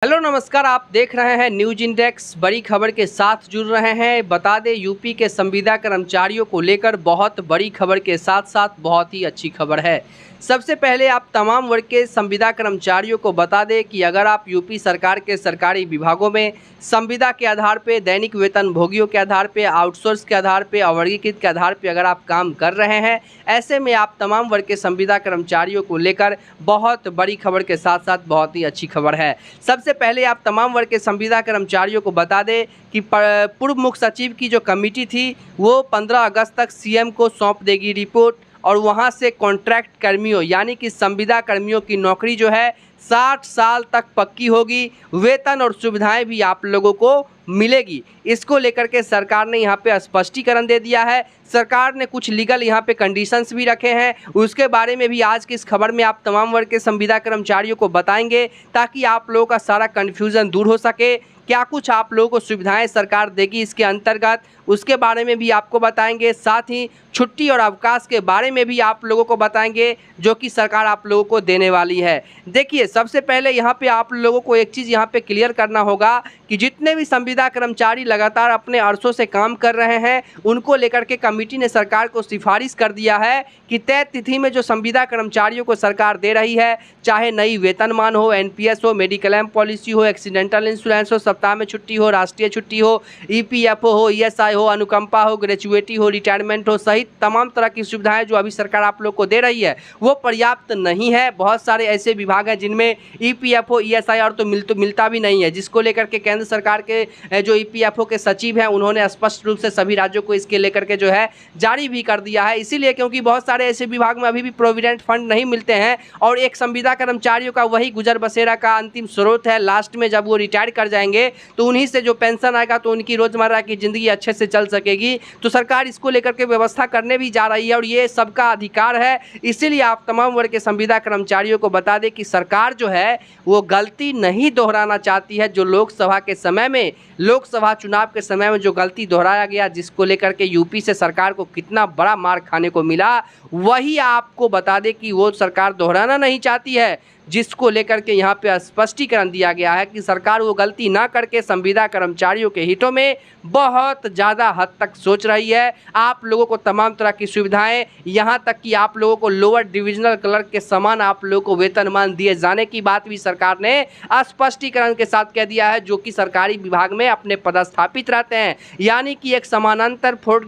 Hello नमस्कार, आप देख रहे हैं न्यूज इंडेक्स। बड़ी खबर के साथ जुड़ रहे हैं। बता दें, यूपी के संविदा कर्मचारियों को लेकर बहुत बड़ी खबर के साथ साथ बहुत ही अच्छी खबर है। सबसे पहले आप तमाम वर्ग के संविदा कर्मचारियों को बता दें कि अगर आप यूपी सरकार के सरकारी विभागों में संविदा के आधार पे, दैनिक वेतन भोगियों के आधार पे, आउटसोर्स के आधार पे, अवर्गीकृत के आधार पे अगर आप काम कर रहे हैं, ऐसे में आप तमाम वर्ग के संविदा कर्मचारियों को लेकर बहुत बड़ी खबर के साथ साथ बहुत ही अच्छी खबर है। सबसे पहले आप तमाम वर्ग के संविदा कर्मचारियों को बता दें कि पूर्व मुख्य सचिव की जो कमेटी थी वो 15 अगस्त तक सीएम को सौंप देगी रिपोर्ट, और वहां से कॉन्ट्रैक्ट कर्मियों यानी कि संविदा कर्मियों की नौकरी जो है 60 साल तक पक्की होगी। वेतन और सुविधाएं भी आप लोगों को मिलेगी। इसको लेकर के सरकार ने यहाँ पे स्पष्टीकरण दे दिया है। सरकार ने कुछ लीगल यहाँ पे कंडीशंस भी रखे हैं, उसके बारे में भी आज की इस खबर में आप तमाम वर्ग के संविदा कर्मचारियों को बताएंगे, ताकि आप लोगों का सारा कन्फ्यूज़न दूर हो सके। क्या कुछ आप लोगों को सुविधाएं सरकार देगी इसके अंतर्गत, उसके बारे में भी आपको बताएंगे। साथ ही छुट्टी और अवकाश के बारे में भी आप लोगों को बताएंगे, जो कि सरकार आप लोगों को देने वाली है। देखिए, सबसे पहले यहाँ पे आप लोगों को एक चीज़ यहाँ पे क्लियर करना होगा कि जितने भी संविदा कर्मचारी लगातार अपने अरसों से काम कर रहे हैं, उनको लेकर के कमेटी ने सरकार को सिफारिश कर दिया है कि तय तिथि में जो संविदा कर्मचारियों को सरकार दे रही है, चाहे नई वेतनमान हो, एनपीएस हो, मेडिक्लेम पॉलिसी हो, एक्सीडेंटल इंश्योरेंस हो, सप्ताह में छुट्टी हो, राष्ट्रीय छुट्टी हो, ईपीएफओ हो, ईएसआई हो, अनुकंपा हो, ग्रेजुएटी हो, रिटायरमेंट हो, सहित तमाम तरह की सुविधाएं जो अभी सरकार आप लोग को दे रही है वो पर्याप्त नहीं है। बहुत सारे ऐसे विभाग हैं जिनमें ईपीएफओ, ईएसआई और तो मिलता भी नहीं है, जिसको लेकर के केंद्र सरकार के जो ईपीएफओ के सचिव हैं उन्होंने स्पष्ट रूप से सभी राज्यों को इसके लेकर के जो है जारी भी कर दिया है। इसीलिए क्योंकि बहुत सारे ऐसे विभाग में अभी भी प्रोविडेंट फंड नहीं मिलते हैं, और एक संविदा कर्मचारियों का वही गुजर बसेरा का अंतिम स्रोत है। लास्ट में जब वो रिटायर कर जाएंगे तो उन्हीं से जो पेंशन आएगा तो उनकी रोजमर्रा की जिंदगी अच्छे से चल सकेगी। तो सरकार इसको लेकर के व्यवस्था करने भी जा रही है, और ये सबका अधिकार है। इसीलिए आप तमाम वर्ग के संविदा कर्मचारियों को बता दें कि सरकार जो है वो गलती नहीं दोहराना चाहती है। जो लोकसभा के समय में, लोकसभा चुनाव के समय में जो गलती दोहराया गया, जिसको लेकर के यूपी से सरकार को कितना बड़ा मार खाने को मिला, वही आपको बता दें कि वो सरकार दोहराना नहीं चाहती है, जिसको लेकर के यहाँ पे स्पष्टीकरण दिया गया है कि सरकार वो गलती ना करके संविदा कर्मचारियों के हितों में बहुत ज़्यादा हद तक सोच रही है। आप लोगों को तमाम तरह की सुविधाएं, यहाँ तक कि आप लोगों को लोअर डिविजनल क्लर्क के समान आप लोगों को वेतनमान दिए जाने की बात भी सरकार ने स्पष्टीकरण के साथ कह दिया है, जो कि सरकारी विभाग में अपने पदस्थापित रहते हैं। यानी कि एक समानांतर फोर्थ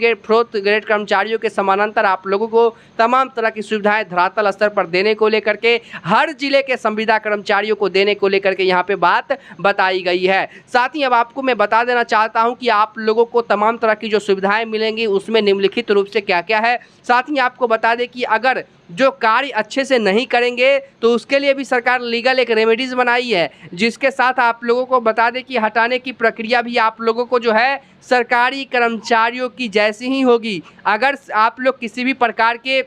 ग्रेड कर्मचारियों के समानांतर आप लोगों को तमाम तरह की सुविधाएं धरातल स्तर पर देने को लेकर के हर जिले के संविदा कर्मचारियों को देने को लेकर के यहाँ पे बात बताई गई है। साथ ही अब आपको मैं बता देना चाहता हूँ कि आप लोगों को तमाम तरह की जो सुविधाएं मिलेंगी उसमें निम्नलिखित रूप से क्या क्या है। साथ ही आपको बता दें कि अगर जो कार्य अच्छे से नहीं करेंगे तो उसके लिए भी सरकार लीगल एक रेमेडीज बनाई है, जिसके साथ आप लोगों को बता दें कि हटाने की प्रक्रिया भी आप लोगों को जो है सरकारी कर्मचारियों की जैसी ही होगी। अगर आप लोग किसी भी प्रकार के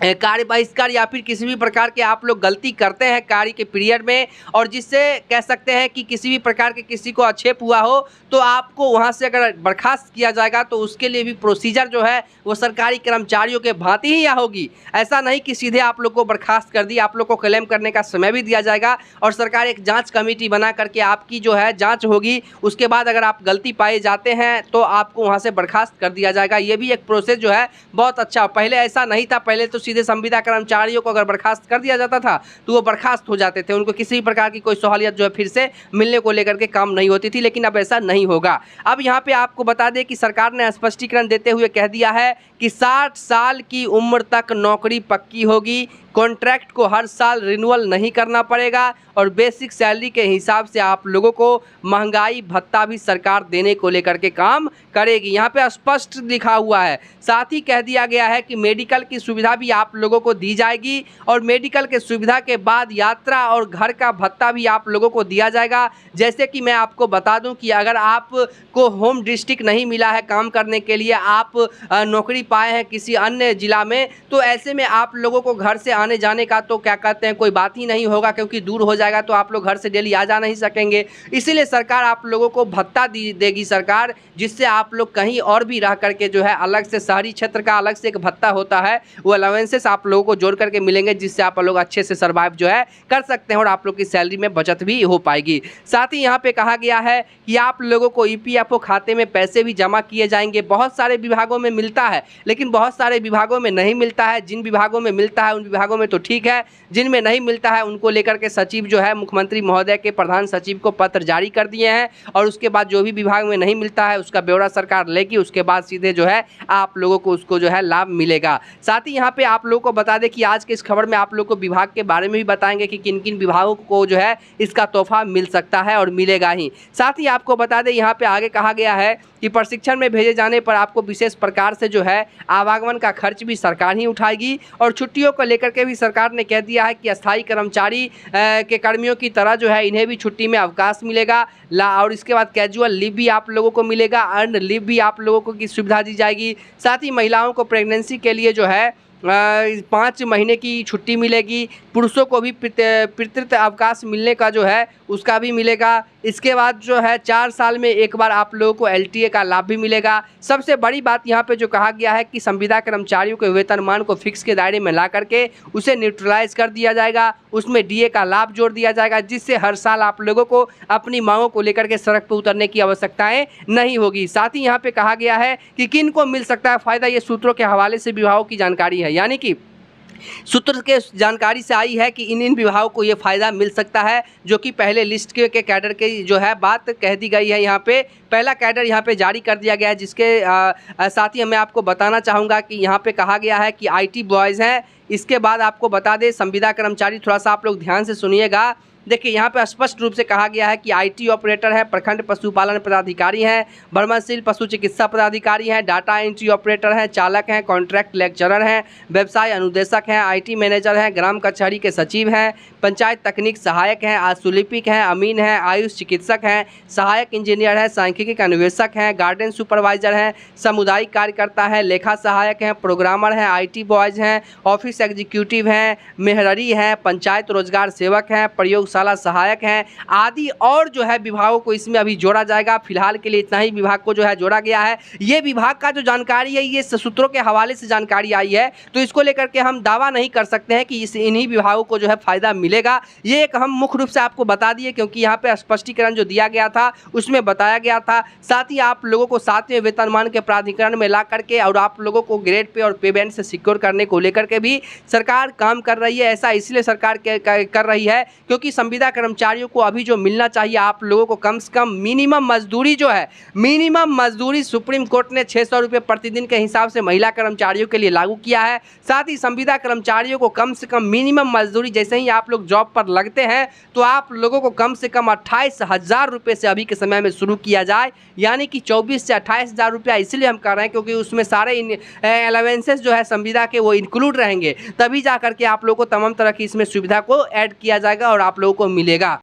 कार्य बहिष्कार या फिर किसी भी प्रकार के आप लोग गलती करते हैं कार्य के पीरियड में, और जिससे कह सकते हैं कि किसी भी प्रकार के किसी को आक्षेप हुआ हो, तो आपको वहां से अगर बर्खास्त किया जाएगा तो उसके लिए भी प्रोसीजर जो है वो सरकारी कर्मचारियों के भांति ही होगी। ऐसा नहीं कि सीधे आप लोग को बर्खास्त कर दी, आप लोग को क्लेम करने का समय भी दिया जाएगा, और सरकार एक जाँच कमेटी बना करके आपकी जो है जाँच होगी। उसके बाद अगर आप गलती पाए जाते हैं तो आपको वहाँ से बर्खास्त कर दिया जाएगा। ये भी एक प्रोसेस जो है बहुत अच्छा। पहले ऐसा नहीं था, पहले तो सीधे संविदा कर्मचारियों को अगर बर्खास्त कर दिया जाता था तो वो बर्खास्त हो जाते थे, उनको किसी भी प्रकार की कोई सहूलियत जो है फिर से मिलने को लेकर के काम नहीं होती थी। लेकिन अब ऐसा नहीं होगा। अब यहाँ पे आपको बता दें कि सरकार ने स्पष्टीकरण देते हुए कह दिया है कि 60 साल की उम्र तक नौकरी पक्की होगी, कॉन्ट्रैक्ट को हर साल रिन्यूअल नहीं करना पड़ेगा, और बेसिक सैलरी के हिसाब से आप लोगों को महंगाई भत्ता भी सरकार देने को लेकर के काम करेगी। यहाँ पे स्पष्ट लिखा हुआ है। साथ ही कह दिया गया है कि मेडिकल की सुविधा भी आप लोगों को दी जाएगी, और मेडिकल के सुविधा के बाद यात्रा और घर का भत्ता भी आप लोगों को दिया जाएगा। जैसे कि मैं आपको बता दूं कि अगर आपको होम डिस्ट्रिक्ट नहीं मिला है काम करने के लिए, आप नौकरी पाए हैं किसी अन्य जिला में, तो ऐसे में आप लोगों को घर से आने जाने का तो क्या कहते हैं कोई बात ही नहीं होगा, क्योंकि दूर हो जाएगा तो आप लोग घर से डेली आ जा नहीं सकेंगे। इसीलिए सरकार आप लोगों को भत्ता देगी सरकार, जिससे आप लोग कहीं और भी रह करके जो है अलग से शहरी क्षेत्र का अलग से एक भत्ता होता है, वो अलाउंसेस आप लोगों को जोड़ करके मिलेंगे, जिससे आप लोग अच्छे से सर्वाइव जो है कर सकते हैं और आप लोग की सैलरी में बचत भी हो पाएगी। साथ ही यहाँ पे कहा गया है कि आप लोगों को ईपीएफओ खाते में पैसे भी जमा किए जाएंगे। बहुत सारे विभागों में मिलता है, लेकिन बहुत सारे विभागों में नहीं मिलता है। जिन विभागों में मिलता है उन विभागों में तो ठीक है, जिनमें नहीं मिलता है उनको लेकर के सचिव जो है मुख्यमंत्री महोदय के प्रधान सचिव को पत्र जारी कर दिए हैं, और उसके बाद जो भी विभाग में नहीं मिलता है उसका ब्यौरा सरकार लेगी, उसके बाद सीधे जो है आप लोगों को उसको जो है लाभ मिलेगा। साथ ही यहाँ पे आप लोगों को बता दें कि आज के इस खबर में आप लोग को विभाग के बारे में भी बताएंगे कि किन किन विभागों को जो है इसका तोहफा मिल सकता है और मिलेगा ही। साथ ही आपको बता दें यहाँ पे आगे कहा गया है कि प्रशिक्षण में भेजे जाने पर आपको विशेष प्रकार से जो है आवागमन का खर्च भी सरकार ही उठाएगी, और छुट्टियों को लेकर के भी सरकार ने कह दिया है कि अस्थायी कर्मचारी के कर्मियों की तरह जो है इन्हें भी छुट्टी में अवकाश मिलेगा और इसके बाद कैजुअल लीव भी आप लोगों को मिलेगा, अर्न लीव भी आप लोगों को की सुविधा दी जाएगी। साथ ही महिलाओं को प्रेगनेंसी के लिए जो है 5 महीने की छुट्टी मिलेगी। पुरुषों को भी पितृत्व अवकाश मिलने का जो है उसका भी मिलेगा। इसके बाद जो है 4 साल में एक बार आप लोगों को एलटीए का लाभ भी मिलेगा। सबसे बड़ी बात यहाँ पे जो कहा गया है कि संविदा कर्मचारियों के वेतनमान को फिक्स के दायरे में ला करके उसे न्यूट्रलाइज कर दिया जाएगा, उसमें डीए का लाभ जोड़ दिया जाएगा, जिससे हर साल आप लोगों को अपनी मांगों को लेकर के सड़क पर उतरने की आवश्यकताएं नहीं होगी। साथ ही यहाँ पे कहा गया है कि किन को मिल सकता है फायदा, ये सूत्रों के हवाले से विभागों की जानकारी है, यानी कि सूत्र के जानकारी से आई है कि इन विभागों को ये फ़ायदा मिल सकता है, जो कि पहले लिस्ट के कैडर की जो है बात कह दी गई है। यहाँ पे पहला कैडर यहाँ पे जारी कर दिया गया है, जिसके साथ ही मैं आपको बताना चाहूँगा कि यहाँ पे कहा गया है कि आईटी बॉयज़ हैं। इसके बाद आपको बता दें संविदा कर्मचारी, थोड़ा सा आप लोग ध्यान से सुनिएगा। देखिए यहाँ पे स्पष्ट रूप से कहा गया है कि आईटी ऑपरेटर है, प्रखंड पशुपालन पदाधिकारी हैं, भ्रमणशील पशु चिकित्सा पदाधिकारी हैं, डाटा एंट्री ऑपरेटर हैं, चालक हैं, कॉन्ट्रैक्ट लेक्चरर हैं, व्यवसाय अनुदेशक हैं, आईटी मैनेजर हैं, ग्राम कचहरी के सचिव हैं, पंचायत तकनीक सहायक हैं, आशुलिपिक हैं, अमीन हैं, आयुष चिकित्सक हैं, सहायक इंजीनियर हैं, सांख्यिकी अन्वेषक हैं, गार्डन सुपरवाइजर हैं, सामुदायिक कार्यकर्ता हैं, लेखा सहायक हैं, प्रोग्रामर हैं, आईटी बॉयज़ हैं, ऑफिस एग्जीक्यूटिव हैं, मेहररी हैं, पंचायत रोजगार सेवक हैं, प्रयोगशाला सहायक हैं आदि, और जो है विभागों को इसमें अभी जोड़ा जाएगा। फिलहाल के लिए इतना ही विभाग को जो है जोड़ा गया है। ये विभाग का जो जानकारी है ये सूत्रों के हवाले से जानकारी आई है, तो इसको लेकर के हम दावा नहीं कर सकते हैं कि इन्हीं विभागों को जो है फायदा मिलेगा। ये एक हम मुख्य रूप से आपको बता दिए, क्योंकि यहाँ पे स्पष्टीकरण जो दिया गया था उसमें बताया गया था। साथ ही आप लोगों को 7वें वेतनमान के प्राधिकरण में ला करके और आप लोगों को ग्रेड पे और पे बैंड से सिक्योर करने को लेकर के भी सरकार काम कर रही है। ऐसा इसलिए सरकार कर रही है क्योंकि संविदा कर्मचारियों को अभी जो मिलना चाहिए आप लोगों को कम से कम मिनिमम मजदूरी जो है, मिनिमम मजदूरी सुप्रीम कोर्ट ने 600 रुपये प्रतिदिन के हिसाब से महिला कर्मचारियों के लिए लागू किया है। साथ ही संविदा कर्मचारियों को कम से कम मिनिमम मजदूरी, जैसे ही आप लोग जॉब पर लगते हैं तो आप लोगों को कम से कम 28,000 रुपये से अभी के समय में शुरू किया जाए, यानी कि 24 से 28,000 रुपया। इसलिए हम कर रहे हैं क्योंकि उसमें सारे अलावेंसेस जो है संविदा के वो इंक्लूड रहेंगे, तभी जा करके आप लोगों को तमाम तरह की इसमें सुविधा को ऐड किया जाएगा और आप लोगों को मिलेगा।